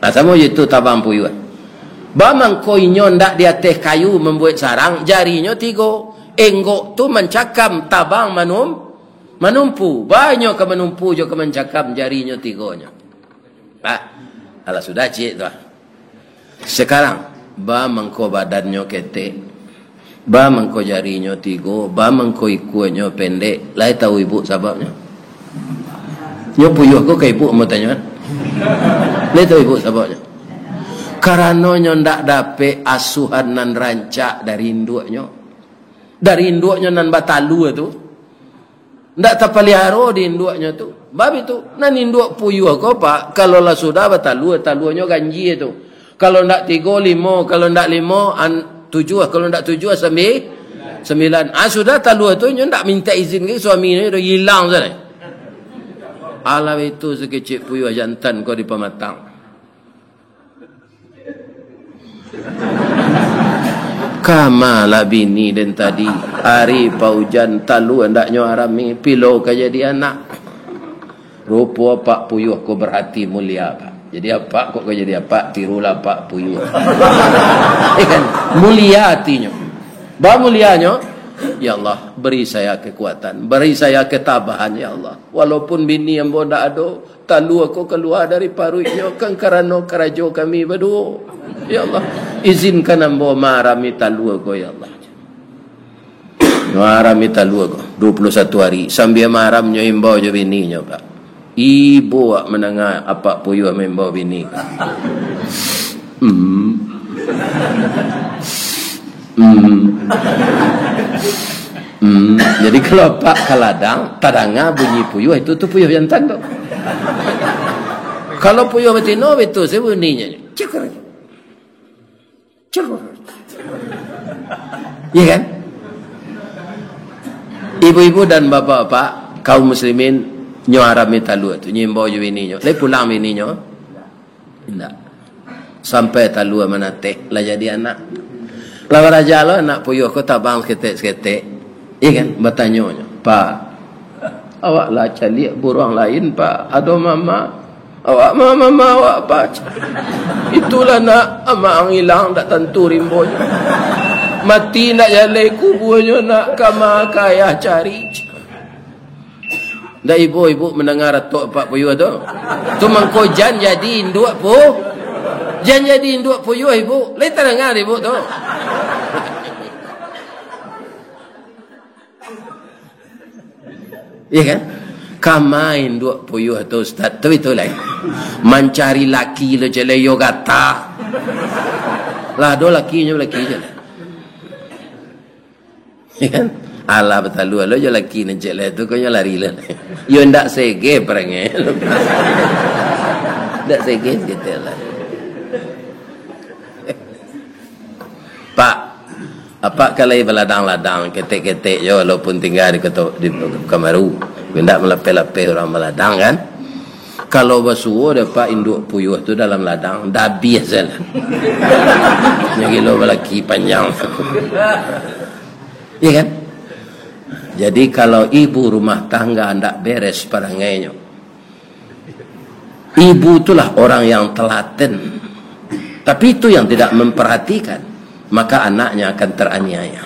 Sama je tu tabang puyuh. Bamang koinyo ndak di atas kayu membuat sarang, jarinya 3. Enggok tu mencakam tabang menumpu. Banyak ke menumpu je ke mencakam jarinya 3-nya. Alah sudah cik tu. Sekarang, bamang ko badannya ketek. Bamang ko jarinya 3, bamang ko ikuannya pendek. Lai tahu ibu sebabnya? Nyo puyuh ko ke ibu mau tanya. Lai tahu ibu sebabnya? Karena nyo ndak dapat asuhan nan rancak dari induknya. Dari induknya nan batalu itu. Ndak tapaliharo di induknya tu. Bab itu nan induk puyuh ko Pak, kalau lah sudah batalu, talunya ganji itu. Kalau ndak 3, 5, kalau ndak 5 7, kalau ndak 7 9. Sudah talu itu nyo ndak minta izin ke suami ni dah hilang sana. Alah itu sekecil puyuh jantan kau di pematang. Kama lah bini dan tadi hari paujan talu hendaknya arami pilo ke jadi anak. Rupa pak puyuh ko berhati mulia pak. Jadi apa kok jadi apa tirulah pak puyuh. Kan mulia hatinya. Ba mulianya ya Allah beri saya kekuatan, beri saya ketabahan ya Allah. Walaupun bini yang bodak ado talu aku keluar dari parutnya kan karena kerajo kami berdua. Ya Allah, izinkan ambo marami talu aku ya Allah. Marami talu aku 21 hari sambil maramnya imbau je bininya pak. Ibu wak menengah apa puyuh membawa bini. Jadi kalau pak kaladang tadanga bunyi puyuh itu tu puyuh jantan tu. Kalau puyuh betina itu sebunyinya cekur. Cekur. Iya kan? Ibu-ibu dan bapak-bapak kaum muslimin nyuarami talu tu nyimbo ju bininya. Le pulang bininya. Tidak. Sampai talu menate lah jadi anak. Lawan raja lo anak puyuh ko tabang seketek-seketek. Iya kan? Bertanya, Pak, awak lah cari burung lain, Pak. Ada mama. Awak mama awak Pak. Itulah nak ama ang hilang tak tentu rimbonya. Mati nak jalai kuburnya nak kama kaya cari. Dah ibu-ibu mendengar tok Pak puyuh tu. Tu mangko jan jadi induk pu. Jan jadi induk puyuh ibu. Lai dengar ibu tu. Iya kan? Kamain dua puyuh tu ustaz. Tu itu lah. Mencari laki lo jele yoga ta. Lah do lakinya laki je lah. Iya kan? Alah betul lo je laki ni jele tu kau lari lah. Yo ndak sege perangai. Ndak sege gitu lah. Pak, apa kalau beladang-ladang ketek-ketek je walaupun tinggal di Kamaru hendak melepeh-lepeh orang beladang kan. Kalau basuh dapat induk puyuh tu dalam ladang dah habis lah. Yang kilo belaki panjang. Iya kan? Jadi kalau ibu rumah tangga hendak beres perangainya, ibu itulah orang yang telaten. Tapi itu yang tidak memperhatikan, maka anaknya akan teraniaya.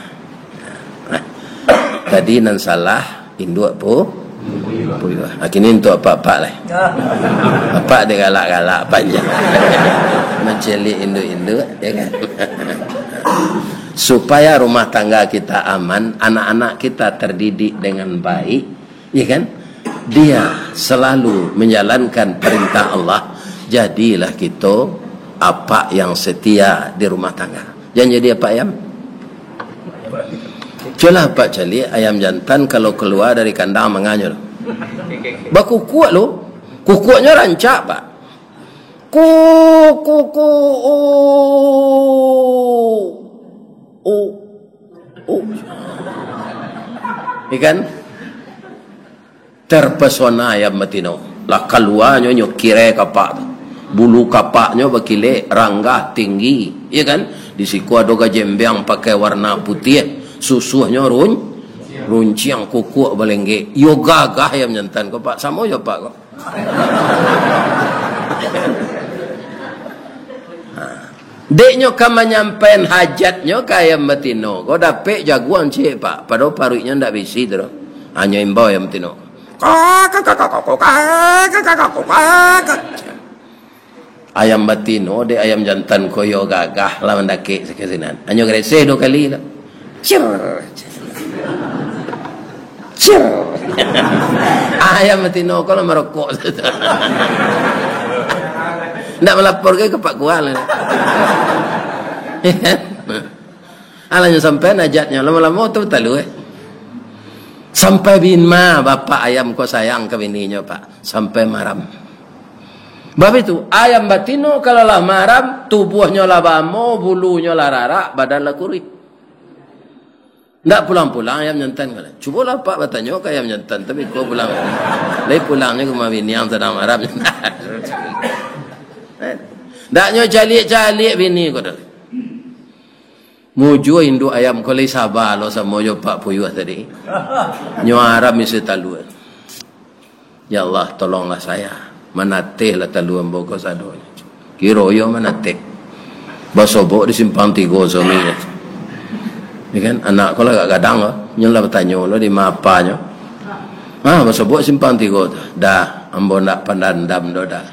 Nah, tadi nan salah induk puyuh. Kini untuk apa-apa lah. Apa dia galak-galak panjang. Mencelik induk-induk, ya kan? Supaya rumah tangga kita aman, anak-anak kita terdidik dengan baik, ya kan? Dia selalu menjalankan perintah Allah. Jadilah kita apa yang setia di rumah tangga. Jangan jadi apa ayam? Celah Pak Cali, ayam jantan kalau keluar dari kandang menganyur. Bakukuk lo. Kukuknya rancak Pak. Ikan terpesona ayam betina. Lah keluarnya nyok kira kapak. Bulu kapaknya berkilik ranggah tinggi, ya kan? Di siku ada gajembang pakai warna putih, susuhnya runciang kukuk balengge. Yo gagah ayam jantan kau Pak, sama je Pak kau. Deknya kama nyampein hajatnya ke ayam betina. Kau dapat jagoan cik Pak, padahal parutnya ndak bisi tu. Hanya imbau ayam betina. Ayam batino de ayam jantan koyo gagah lawan dake sekesinan. Hanya grese 2 kali lah. Ayam batino kalau merokok. Ndak melapor ke Pak Kual. Alanya sampai najatnya lama-lama tu betul Sampai binma bapak ayam kau sayang ke bininya Pak. Sampai maram. Bab itu ayam batino kalau lah maram tubuhnya lah bamo, bulunya lah rarak, badan lah kurit. Ndak pulang-pulang ayam jantan kala. Cubalah Pak bertanya ke ayam jantan tapi kau pulang. Lai pulangnya ke bini yang sedang maram. Ndaknya calik-calik bini kau dah. Mujo induk ayam ko lay sabar lo sama yo pak puyuh tadi. Nyo Arab mesti taluan. Ya Allah tolonglah saya. Manateh lah taluan boko sado. Kiro yo manateh. Basobok di simpang 3 suaminya. Ya kan anak ko lah gak kadang lo. Nyo lah bertanya lo di mapanya. Basobok simpang 3 dah ambo nak pandandam do dah.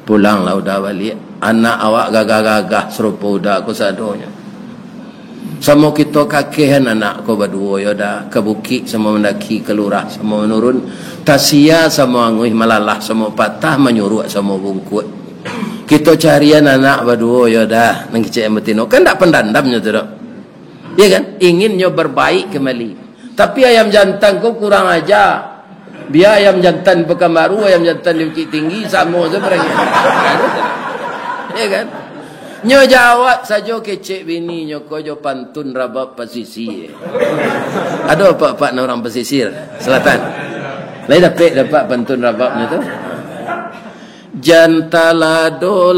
Pulang lah udah balik. Anak awak gagah-gagah serupa udah aku sadonya. Sama kita kakehan anak ko berdua ya dah ke bukit sama mendaki ke lurah sama menurun tasia sama nguih malalah sama patah menyuruh sama bungkut. Kita carian anak berdua ya dah nang kecek betino kan tak pendandamnya tu dak. Ya kan inginnya berbaik kembali. Tapi ayam jantan ko kurang aja. Biar ayam jantan pekan baru ayam jantan di bukit tinggi sama sebenarnya. Ya kan? Nyo jawab saja kecek bini nyo ko jo pantun rabab pesisir. Ada pak orang pesisir selatan. Lai dapat pantun rababnya tu. Janta lado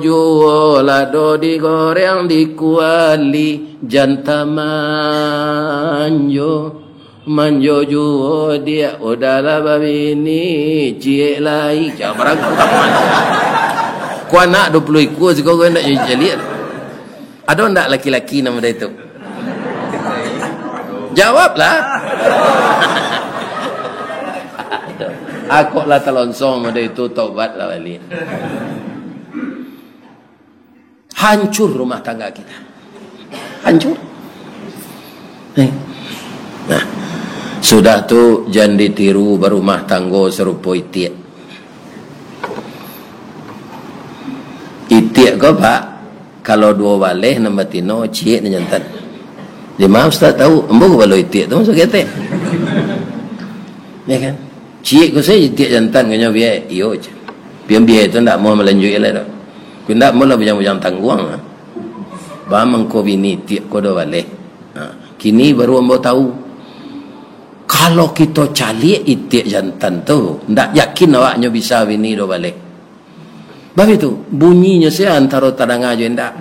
juo lado digoreng dikuali janta manjo juo dia udahlah babini cie lai jangan ku anak 20 ekor sekarang nak jadi ada tak laki-laki nama dia itu jawablah. Aku lah telonsong ada itu taubat lah balik. Hancur rumah tangga kita, hancur. Nah sudah tu jangan ditiru berumah tangga serupa itiak. Itiak kau pak, kalau 2 baleh nama tino cik ni jantan. Dia maaf ustaz tahu, embo ko balo itiak tu masuk ketek. Ya kan? Cik ko saya itiak jantan kanya biar iyo je. Biar itu ndak mau melanjut lah dah. Ku ndak mau lah bujang tangguang. Ba mengko bini itiak ko 2 baleh. Kini baru embo tahu. Kalau kita cari itiak jantan tu, ndak yakin awaknya bisa bini 2 baleh. Baik itu bunyinya saya antara tadang aja ndak.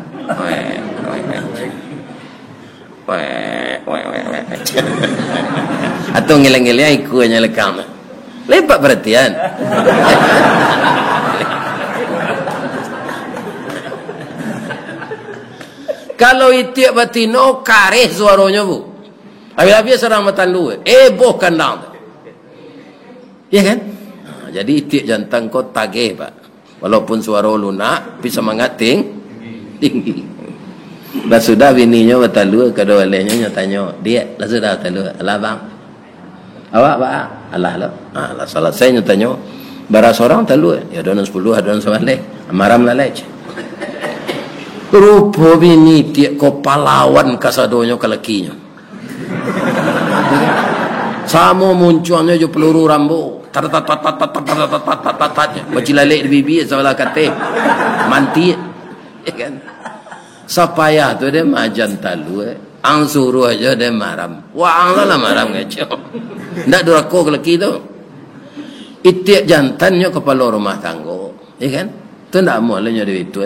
Atau ngeleng-ngeleng aku hanya lekam. Lepak perhatian. Kalau itiak batino kareh suaranya bu. Habis-habis serang matan lu. Boh kandang. Ya kan? Jadi itiak jantan kau tagih pak. Walaupun suara lunak, tapi semangat tinggi. Dah sudah bininya bertalu, kedua lehnya tanya, dia dah sudah bertalu, alah bang, awak pak, alah lah, alah salah saya tanya, beras orang talu, ya ada 10, ada 11, maram lah leh. Rupa bini tiak ko pahlawan kasadonya kelakinya. Sama munculnya jo peluru rambut. Bacilalik di bibir sebelah kata manti ya kan sapaya tu dia majan talu ang suruh aja dia maram wah ang lah maram ngaco ndak durako kelaki tu itiak jantannya kepala rumah tangga ya kan tu ndak mualnya dia itu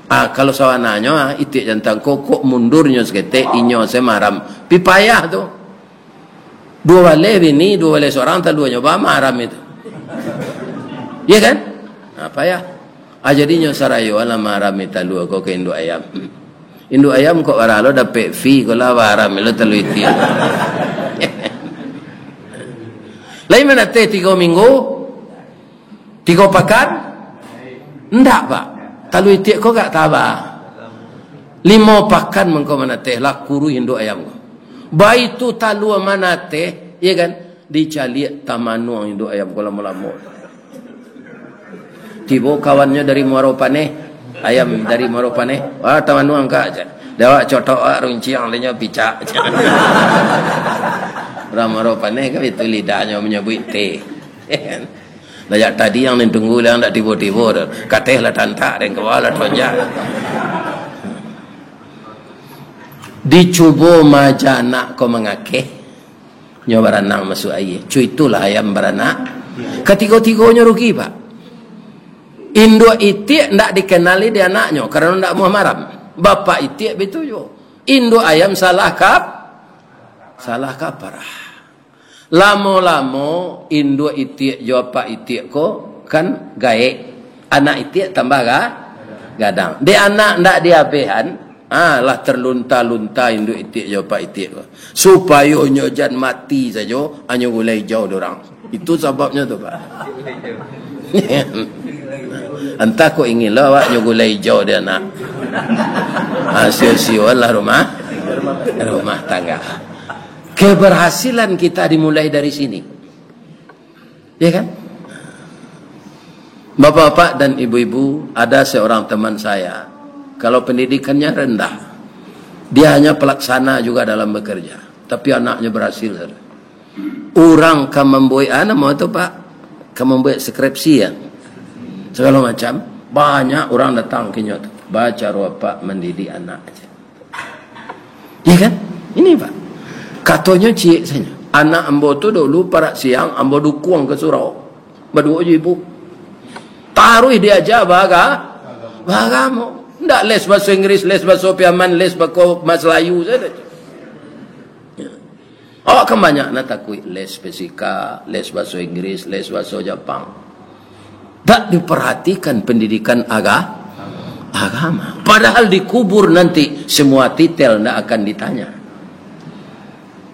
kalau sawananya itiak jantan kok mundurnya seketek inyo saya maram pipayah tu 2 balai bini, 2 balai seorang, tak 2 nyoba maram itu. Ya kan? Apa ya? Jadinya sarayo ala maram itu lu kau ke induk ayam. Induk ayam kok waralo dapat fee kau lah maram itu telu itu. Lain mana 3 minggu? 3 pekan? Enggak pak. Telu itu kau gak tabah. 5 pekan mengkau mana teh lah kuru induk ayam kau. Baik tu talu mana teh, ya kan? Dicari tamanu yang induk ayam kolam lama. Tiba kawannya dari Muaropane, ayam dari Muaropane, tamanu angkat aja. Dewa cotok runciang lainnya picak. Orang Muaropane kan itu lidahnya menyebut teh. Layak tadi yang tunggu yang tak tiba-tiba, kateh lah tantak dan kewala tonjak. Dicuba majana kau mengakeh nyo beranang masuk air cuy itulah ayam beranak ketiga-tiganya rugi pak induk itik ndak dikenali dia anaknya karena ndak mau maram Bapak itik betul jo. Induk ayam salah kaprah. Lama-lama induk itik jo bapak itik ko kan gaek. Anak itik tambah gadang. Dia anak ndak diapehan, lah terlunta-lunta induk itik jo bapak itik ko. Supaya nyo jan mati saja, anyo gulai jauh dorang. Itu sebabnya tu Pak. Entah kau ingin lah awak nyo gulai jauh dia nak. Sio-sio lah rumah tangga. Keberhasilan kita dimulai dari sini. Ya kan? Bapak-bapak dan ibu-ibu, ada seorang teman saya, kalau pendidikannya rendah, dia hanya pelaksana juga dalam bekerja, tapi anaknya berhasil. Orang kan membuat mau tu Pak, kan membuat skripsi ya, segala macam. Banyak orang datang ke nyot, baca Pak mendidik anak aja. Ya kan? Ini Pak. Katanya cik saya, anak ambo tu dulu pada siang ambo dukung ke surau. Berdua je ibu. Taruh dia aja bagamo. Ndak les bahasa Inggris, les bahasa Piaman, les bahasa Melayu saja. Oh, kan banyak nak takui les fisika, les bahasa Inggris, les bahasa Jepang. Tak diperhatikan pendidikan agama. Padahal dikubur nanti semua titel ndak akan ditanya.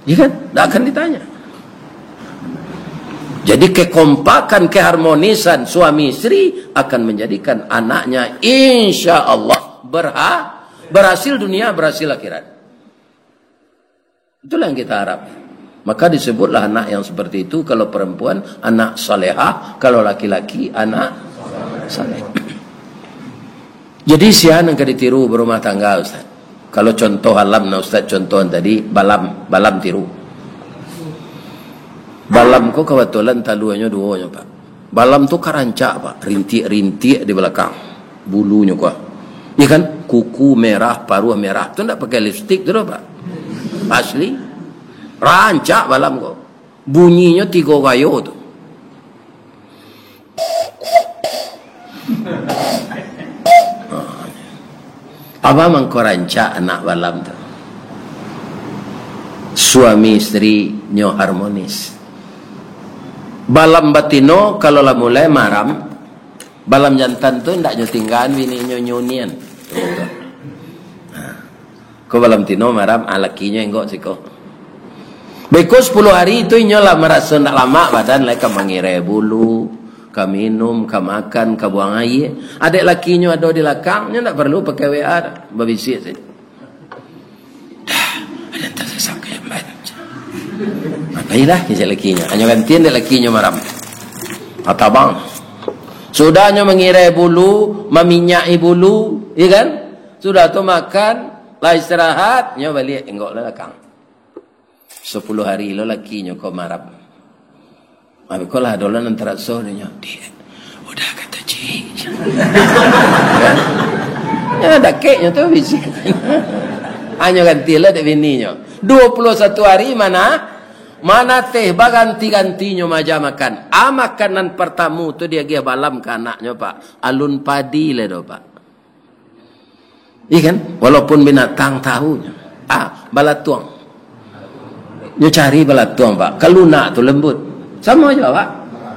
Ya kan? Tak akan ditanya. Jadi kekompakan, keharmonisan suami istri akan menjadikan anaknya insya Allah berhasil dunia, berhasil akhirat. Itulah yang kita harap. Maka disebutlah anak yang seperti itu, kalau perempuan anak salehah, kalau laki-laki anak saleh. Jadi siapa yang ditiru berumah tangga Ustaz? Kalau contoh alam na Ustaz contohan tadi balam tiru. Balam ko kebetulan taluannya duanya Pak. Balam tu karancak Pak, rintik-rintik di belakang bulunya kok. Iya kan? Kuku merah, paruh merah. Tu ndak pakai lipstik tu Pak. Asli. Rancak balam ko. Bunyinya 3 gayo tu. Apa mengkoranca anak balam tu? Suami istri nyo harmonis. Balam batino kalau lah mulai maram, balam jantan tu ndak nyo tinggalan bini nyo nyunian. Ko balam tino maram alakinya enggak siko. Beko 10 hari itu nyo lah merasa ndak lama badan lai ka mangire bulu. Ka minum, ka makan, ka buang air. Adik lakinya ada di belakang, dia tak perlu pakai WA, berbisik saja. Ada yang tersesat ke yang baik. Baiklah kisah lakinya. Hanya gantian dia lakinya maram. Kata bang. Sudahnya mengirai bulu, meminyai bulu, iya kan? Sudah tu makan, lah istirahat, nyo balik enggak lah belakang. 10 hari lo lakinya kau maram. Tapi kalau ada orang antara soalnya, dia udah kata cik. Kan? Ya ada keknya tu bisik. Hanya gantilah dek bininya. 21 hari mana teh baganti-gantinya maja makan. Makanan pertama tu dia gia balam ke anaknya Pak. Alun padi le do Pak. Iya kan? Walaupun binatang tahunya. Balatuang. Dia cari balatuang Pak. Kaluna tu lembut. Sama aja Pak.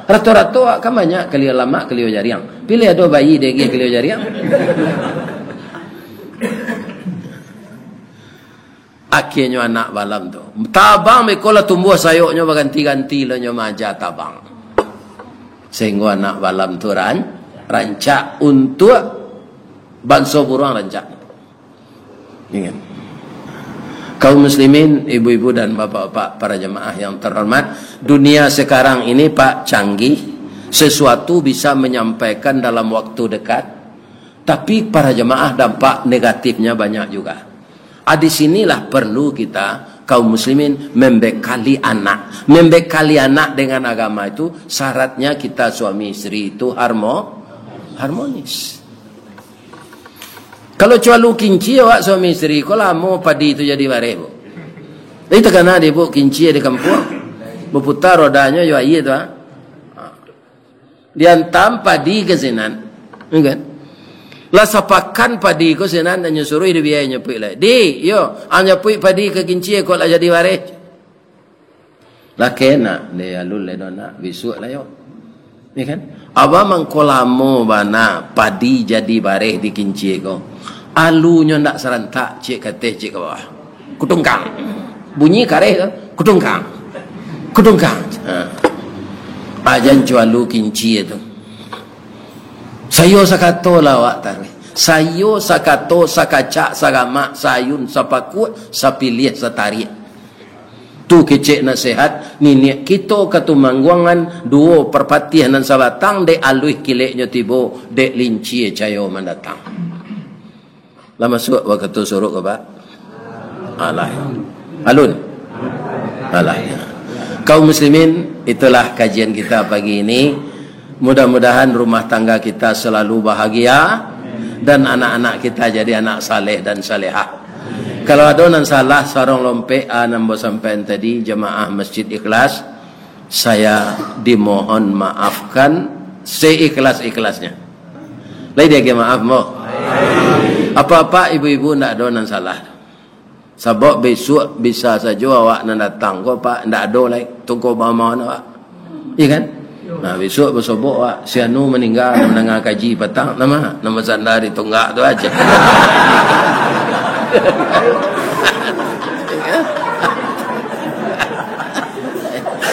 Rato-rato kan banyak kelio lama, kelio jariang. Pilih ada bayi dia kelio jariang. Akhirnya anak balam tu. Tabang mekola tumbuh sayoknya berganti-ganti lah nyo maja tabang. Sehingga anak balam tu rancak untuk bangsa burung rancak. Ingat. Kaum muslimin, ibu-ibu dan bapak-bapak, para jemaah yang terhormat, dunia sekarang ini Pak canggih, sesuatu bisa menyampaikan dalam waktu dekat, tapi para jemaah dampak negatifnya banyak juga. Di sinilah perlu kita kaum muslimin membekali anak. Membekali anak dengan agama itu syaratnya kita suami istri itu harmonis. Kalau cualu kinci awak suami istri, kalau lama padi itu jadi bare bu. Itu karena dia bu kinci di kampung, berputar rodanya yo aye tu. Diantam padi ke sinan, kan? Lah sapakan padi ko sinan na nyusuruh di biaya nyepui lah. Di, yo, ang nyepui padi ke kinci ko lah jadi waris. Lah kena le alul le dona bisu lah yo. Ni kan? Aba mangkolamo bana padi jadi waris di kinci ko. Alunya ndak serentak cik kateh cik ke bawah. Kutungkang. Bunyi kareh ke? Kutungkang. Kutungkang. Ajan jualu kinci itu. Sayo sakato lawak tarwe. Sayo sakato sakacak sagama sayun sapakut sapilih satari. Tu kecek nasihat nini kita katumangguangan duo perpatihan dan sabatang de aluih kileknya tibo de linci cayo mendatang. Lama masuk waktu suruh ke pak? Alah. Alun. Alah. Kaum muslimin, itulah kajian kita pagi ini. Mudah-mudahan rumah tangga kita selalu bahagia dan anak-anak kita jadi anak saleh dan salehah. Kalau ada yang salah sarong lompe nambo sampai tadi jemaah Masjid Ikhlas, saya dimohon maafkan seikhlas-ikhlasnya. Lagi dia maaf mo. Apa-apa ibu-ibu ndak ada yang salah. Sebab besok bisa saja awak nak datang ko pak ndak ada lagi tunggu bawa awak. Iya kan? Nah besok bersobok wak si Anu meninggal mendengar kaji petang nama sandari tunggak tu aja.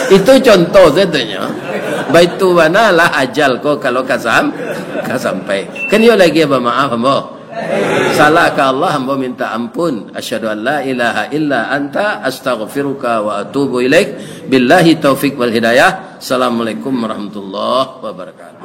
Itu contoh satunya. Baitu mana lah ajal ko kalau kasam sampai. Kan yo lagi bermaaf hamba. Salah ke Allah hamba minta ampun. Asyhadu an la ilaha illa anta astaghfiruka wa atubu ilaik. Billahi taufik wal hidayah. Assalamualaikum warahmatullahi wabarakatuh.